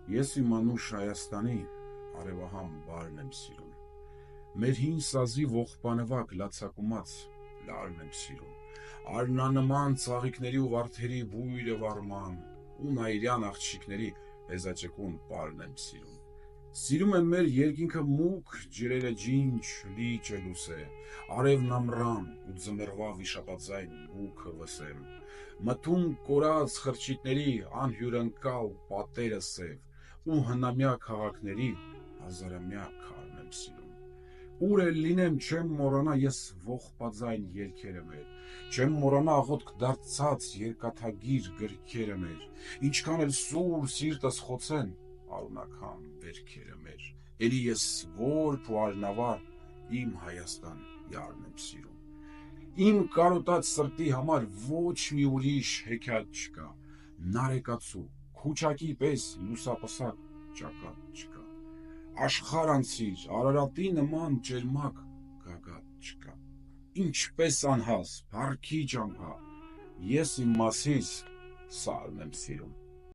Ես իմ անուշ Հայաստանի արևահամ բարն եմ սիրում, մեր հին սազի ողբանվակ լացակումած լարն եմ սիրում, արնանման ծաղիկների ու վարդերի բույրը վարման, ու նայիրյան աղջիկների հեզաճկուն պարն եմ սիրում, սիրում եմ մեր երկինքը մուգ, ջրերը ջինջ, լիճը լուսե, արևն ամռան ու ձմեռվա վիշապաձայն բուքը վսեմ, մթում կորած խրճիթների անհյուրընկալ պատերը սև, ու հնամյա քաղաքների հազարամյա քարն եմ սիրում, ուր էլ լինեմ չեմ մոռանա ես ողբաձայն երգերը մեր, չեմ մոռանա աղոթք դարձած երկաթագիր գրքերը մեր, ինչքան էլ սուր սիրտս խոցեն արունական վերքերը մեր, էլի ես որբ ու արնավար իմ Հայաստան յարն եմ սիրում, իմ կարոտած սրտի համար ոչ մի ուրիշ հեքիաթ չկա, նարեկացու, քուչակի պես լուսապսակ ճակատ չկա, աշխարհ անցիր, Արարատի նման ճերմակ գագաթ չկա, ինչպես անհաս, փառքի ճամփա, ես իմ մասիս սարն եմ սիրում։